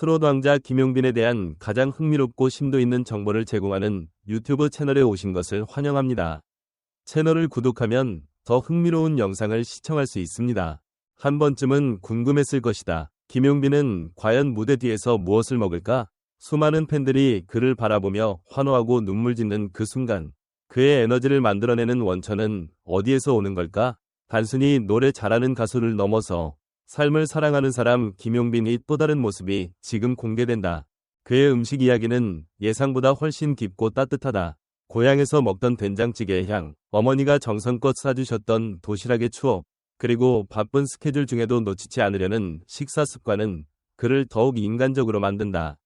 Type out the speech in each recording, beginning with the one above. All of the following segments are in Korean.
트롯 왕자 김용빈에 대한 가장 흥미롭고 심도 있는 정보를 제공하는 유튜브 채널에 오신 것을 환영합니다. 채널을 구독하면 더 흥미로운 영상을 시청할 수 있습니다. 한 번쯤은 궁금했을 것이다. 김용빈은 과연 무대 뒤에서 무엇을 먹을까? 수많은 팬들이 그를 바라보며 환호하고 눈물 짓는 그 순간, 그의 에너지를 만들어내는 원천은 어디에서 오는 걸까? 단순히 노래 잘하는 가수를 넘어서 삶을 사랑하는 사람 김용빈의 또 다른 모습이 지금 공개된다. 그의 음식 이야기는 예상보다 훨씬 깊고 따뜻하다. 고향에서 먹던 된장찌개의 향, 어머니가 정성껏 싸주셨던 도시락의 추억, 그리고 바쁜 스케줄 중에도 놓치지 않으려는 식사 습관은 그를 더욱 인간적으로 만든다.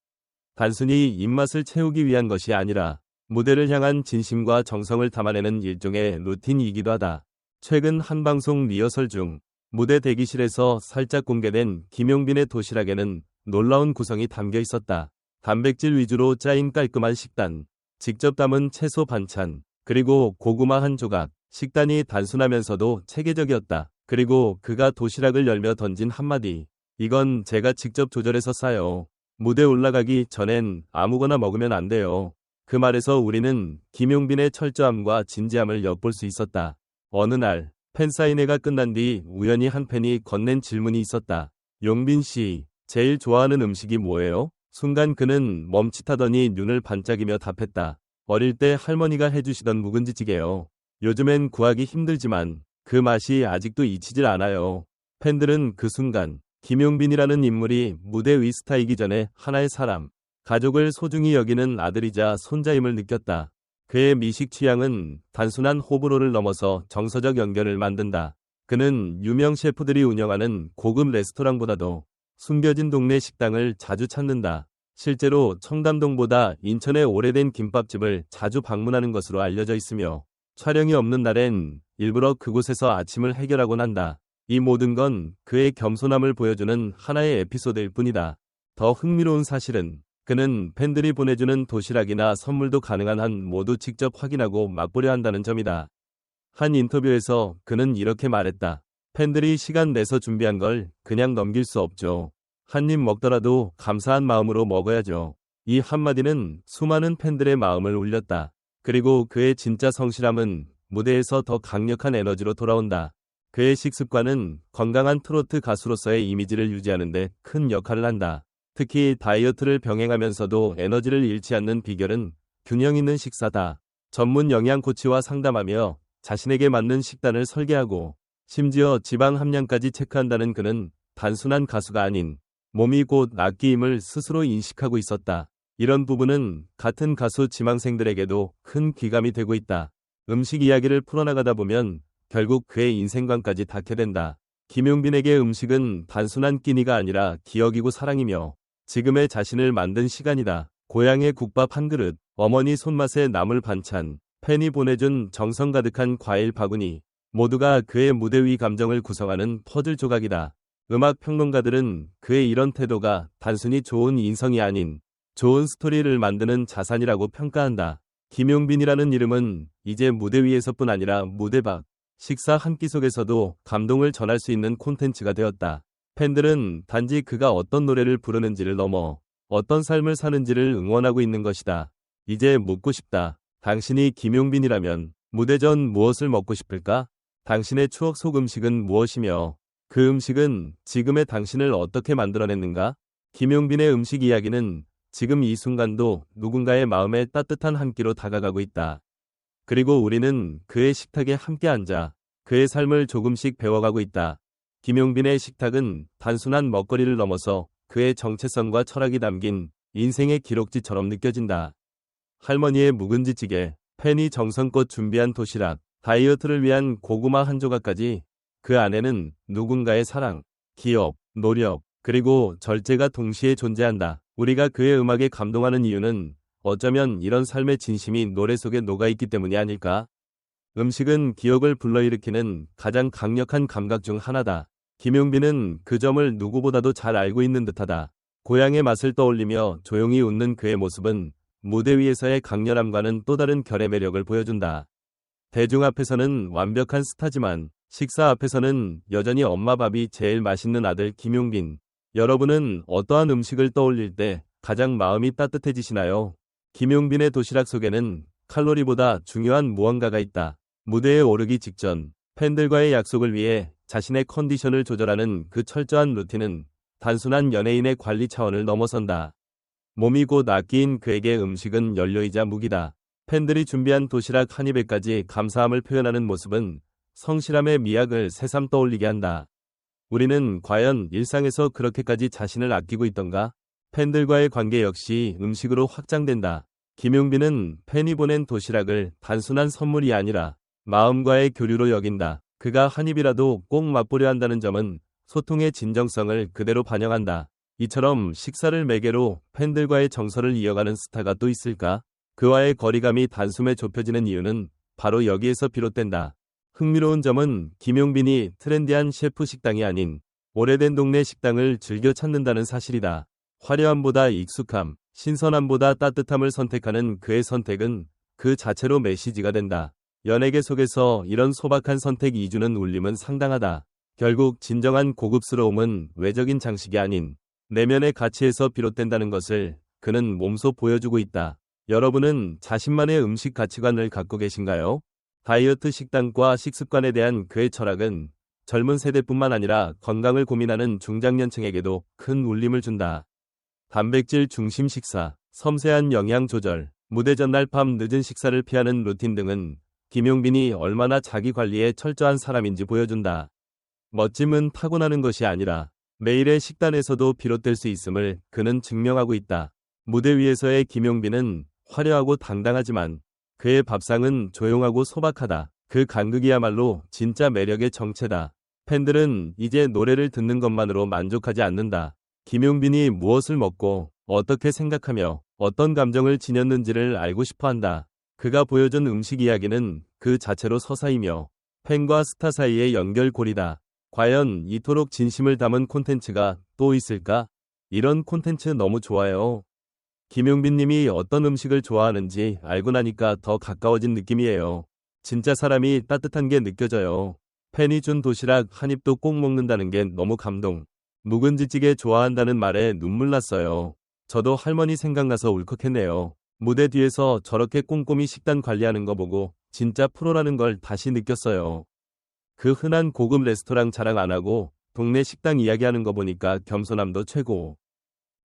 단순히 입맛을 채우기 위한 것이 아니라 무대를 향한 진심과 정성을 담아내는 일종의 루틴이기도 하다. 최근 한 방송 리허설 중 무대 대기실에서 살짝 공개된 김용빈의 도시락에는 놀라운 구성이 담겨 있었다. 단백질 위주로 짜인 깔끔한 식단, 직접 담은 채소 반찬, 그리고 고구마 한 조각. 식단이 단순하면서도 체계적이었다. 그리고 그가 도시락을 열며 던진 한마디. 이건 제가 직접 조절해서 싸요. 무대 올라가기 전엔 아무거나 먹으면 안 돼요. 그 말에서 우리는 김용빈의 철저함과 진지함을 엿볼 수 있었다. 어느 날 팬사인회가 끝난 뒤 우연히 한 팬이 건넨 질문이 있었다. 용빈 씨, 제일 좋아하는 음식이 뭐예요? 순간 그는 멈칫하더니 눈을 반짝이며 답했다. 어릴 때 할머니가 해주시던 묵은지찌개요. 요즘엔 구하기 힘들지만 그 맛이 아직도 잊히질 않아요. 팬들은 그 순간 김용빈이라는 인물이 무대 위 스타이기 전에 하나의 사람, 가족을 소중히 여기는 아들이자 손자임을 느꼈다. 그의 미식 취향은 단순한 호불호를 넘어서 정서적 연결을 만든다. 그는 유명 셰프들이 운영하는 고급 레스토랑보다도 숨겨진 동네 식당을 자주 찾는다. 실제로 청담동보다 인천의 오래된 김밥집을 자주 방문하는 것으로 알려져 있으며 촬영이 없는 날엔 일부러 그곳에서 아침을 해결하곤 한다. 이 모든 건 그의 겸손함을 보여주는 하나의 에피소드일 뿐이다. 더 흥미로운 사실은 그는 팬들이 보내주는 도시락이나 선물도 가능한 한 모두 직접 확인하고 맛보려 한다는 점이다. 한 인터뷰에서 그는 이렇게 말했다. 팬들이 시간 내서 준비한 걸 그냥 넘길 수 없죠. 한 입 먹더라도 감사한 마음으로 먹어야죠. 이 한마디는 수많은 팬들의 마음을 울렸다. 그리고 그의 진짜 성실함은 무대에서 더 강력한 에너지로 돌아온다. 그의 식습관은 건강한 트로트 가수로서의 이미지를 유지하는 데 큰 역할을 한다. 특히 다이어트를 병행하면서도 에너지를 잃지 않는 비결은 균형 있는 식사다. 전문 영양 코치와 상담하며 자신에게 맞는 식단을 설계하고 심지어 지방 함량까지 체크한다는 그는 단순한 가수가 아닌 몸이 곧 악기임을 스스로 인식하고 있었다. 이런 부분은 같은 가수 지망생들에게도 큰 귀감이 되고 있다. 음식 이야기를 풀어나가다 보면 결국 그의 인생관까지 닿게 된다. 김용빈에게 음식은 단순한 끼니가 아니라 기억이고 사랑이며 지금의 자신을 만든 시간이다. 고향의 국밥 한 그릇, 어머니 손맛의 나물 반찬, 팬이 보내준 정성 가득한 과일 바구니, 모두가 그의 무대 위 감정을 구성하는 퍼즐 조각이다. 음악 평론가들은 그의 이런 태도가 단순히 좋은 인성이 아닌 좋은 스토리를 만드는 자산이라고 평가한다. 김용빈이라는 이름은 이제 무대 위에서뿐 아니라 무대 밖, 식사 한 끼 속에서도 감동을 전할 수 있는 콘텐츠가 되었다. 팬들은 단지 그가 어떤 노래를 부르는지를 넘어 어떤 삶을 사는지를 응원하고 있는 것이다. 이제 묻고 싶다. 당신이 김용빈이라면 무대 전 무엇을 먹고 싶을까? 당신의 추억 속 음식은 무엇이며 그 음식은 지금의 당신을 어떻게 만들어냈는가? 김용빈의 음식 이야기는 지금 이 순간도 누군가의 마음에 따뜻한 한 끼로 다가가고 있다. 그리고 우리는 그의 식탁에 함께 앉아 그의 삶을 조금씩 배워가고 있다. 김용빈의 식탁은 단순한 먹거리를 넘어서 그의 정체성과 철학이 담긴 인생의 기록지처럼 느껴진다. 할머니의 묵은지찌개, 팬이 정성껏 준비한 도시락, 다이어트를 위한 고구마 한 조각까지 그 안에는 누군가의 사랑, 기업, 노력, 그리고 절제가 동시에 존재한다. 우리가 그의 음악에 감동하는 이유는 어쩌면 이런 삶의 진심이 노래 속에 녹아있기 때문이 아닐까? 음식은 기억을 불러일으키는 가장 강력한 감각 중 하나다. 김용빈은 그 점을 누구보다도 잘 알고 있는 듯하다. 고향의 맛을 떠올리며 조용히 웃는 그의 모습은 무대 위에서의 강렬함과는 또 다른 결의 매력을 보여준다. 대중 앞에서는 완벽한 스타지만 식사 앞에서는 여전히 엄마 밥이 제일 맛있는 아들 김용빈. 여러분은 어떠한 음식을 떠올릴 때 가장 마음이 따뜻해지시나요? 김용빈의 도시락 속에는 칼로리보다 중요한 무언가가 있다. 무대에 오르기 직전 팬들과의 약속을 위해 자신의 컨디션을 조절하는 그 철저한 루틴은 단순한 연예인의 관리 차원을 넘어선다. 몸이 곧 악기인 그에게 음식은 연료이자 무기다. 팬들이 준비한 도시락 한 입에까지 감사함을 표현하는 모습은 성실함의 미학을 새삼 떠올리게 한다. 우리는 과연 일상에서 그렇게까지 자신을 아끼고 있던가? 팬들과의 관계 역시 음식으로 확장된다. 김용빈은 팬이 보낸 도시락을 단순한 선물이 아니라 마음과의 교류로 여긴다. 그가 한 입이라도 꼭 맛보려 한다는 점은 소통의 진정성을 그대로 반영한다. 이처럼 식사를 매개로 팬들과의 정서를 이어가는 스타가 또 있을까? 그와의 거리감이 단숨에 좁혀지는 이유는 바로 여기에서 비롯된다. 흥미로운 점은 김용빈이 트렌디한 셰프 식당이 아닌 오래된 동네 식당을 즐겨 찾는다는 사실이다. 화려함보다 익숙함, 신선함보다 따뜻함을 선택하는 그의 선택은 그 자체로 메시지가 된다. 연예계 속에서 이런 소박한 선택 이주는 울림은 상당하다. 결국 진정한 고급스러움은 외적인 장식이 아닌 내면의 가치에서 비롯된다는 것을 그는 몸소 보여주고 있다. 여러분은 자신만의 음식 가치관을 갖고 계신가요? 다이어트 식단과 식습관에 대한 그의 철학은 젊은 세대뿐만 아니라 건강을 고민하는 중장년층에게도 큰 울림을 준다. 단백질 중심 식사, 섬세한 영양 조절, 무대 전날 밤 늦은 식사를 피하는 루틴 등은 김용빈이 얼마나 자기 관리에 철저한 사람인지 보여준다. 멋짐은 타고나는 것이 아니라 매일의 식단에서도 비롯될 수 있음을 그는 증명하고 있다. 무대 위에서의 김용빈은 화려하고 당당하지만 그의 밥상은 조용하고 소박하다. 그 간극이야말로 진짜 매력의 정체다. 팬들은 이제 노래를 듣는 것만으로 만족하지 않는다. 김용빈이 무엇을 먹고 어떻게 생각하며 어떤 감정을 지녔는지를 알고 싶어한다. 그가 보여준 음식 이야기는 그 자체로 서사이며 팬과 스타 사이의 연결고리다. 과연 이토록 진심을 담은 콘텐츠가 또 있을까? 이런 콘텐츠 너무 좋아요. 김용빈님이 어떤 음식을 좋아하는지 알고 나니까 더 가까워진 느낌이에요. 진짜 사람이 따뜻한 게 느껴져요. 팬이 준 도시락 한 입도 꼭 먹는다는 게 너무 감동. 묵은지찌개 좋아한다는 말에 눈물 났어요. 저도 할머니 생각나서 울컥했네요. 무대 뒤에서 저렇게 꼼꼼히 식단 관리하는 거 보고 진짜 프로라는 걸 다시 느꼈어요. 그 흔한 고급 레스토랑 자랑 안 하고 동네 식당 이야기하는 거 보니까 겸손함도 최고.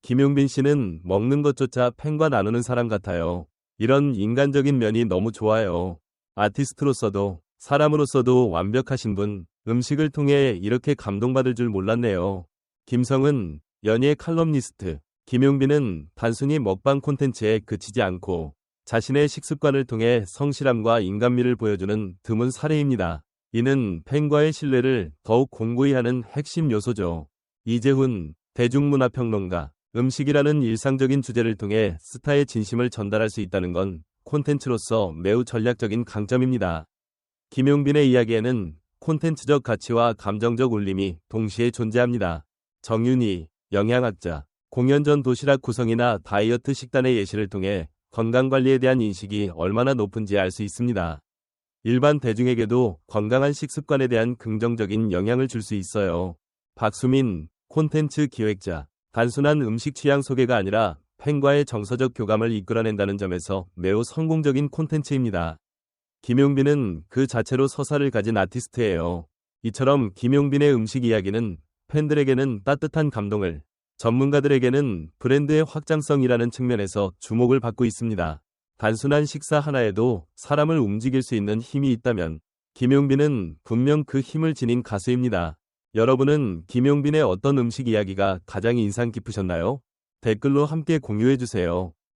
김용빈 씨는 먹는 것조차 팬과 나누는 사람 같아요. 이런 인간적인 면이 너무 좋아요. 아티스트로서도 사람으로서도 완벽하신 분, 음식을 통해 이렇게 감동받을 줄 몰랐네요. 김성은 연예 칼럼니스트, 김용빈은 단순히 먹방 콘텐츠에 그치지 않고 자신의 식습관을 통해 성실함과 인간미를 보여주는 드문 사례입니다. 이는 팬과의 신뢰를 더욱 공고히 하는 핵심 요소죠. 이재훈, 대중문화평론가, 음식이라는 일상적인 주제를 통해 스타의 진심을 전달할 수 있다는 건 콘텐츠로서 매우 전략적인 강점입니다. 김용빈의 이야기에는 콘텐츠적 가치와 감정적 울림이 동시에 존재합니다. 정윤희, 영양학자, 공연 전 도시락 구성이나 다이어트 식단의 예시를 통해 건강관리에 대한 인식이 얼마나 높은지 알 수 있습니다. 일반 대중에게도 건강한 식습관에 대한 긍정적인 영향을 줄 수 있어요. 박수민, 콘텐츠 기획자, 단순한 음식 취향 소개가 아니라 팬과의 정서적 교감을 이끌어낸다는 점에서 매우 성공적인 콘텐츠입니다. 김용빈은 그 자체로 서사를 가진 아티스트예요. 이처럼 김용빈의 음식 이야기는 팬들에게는 따뜻한 감동을, 전문가들에게는 브랜드의 확장성이라는 측면에서 주목을 받고 있습니다. 단순한 식사 하나에도 사람을 움직일 수 있는 힘이 있다면 김용빈은 분명 그 힘을 지닌 가수입니다. 여러분은 김용빈의 어떤 음식 이야기가 가장 인상 깊으셨나요? 댓글로 함께 공유해주세요.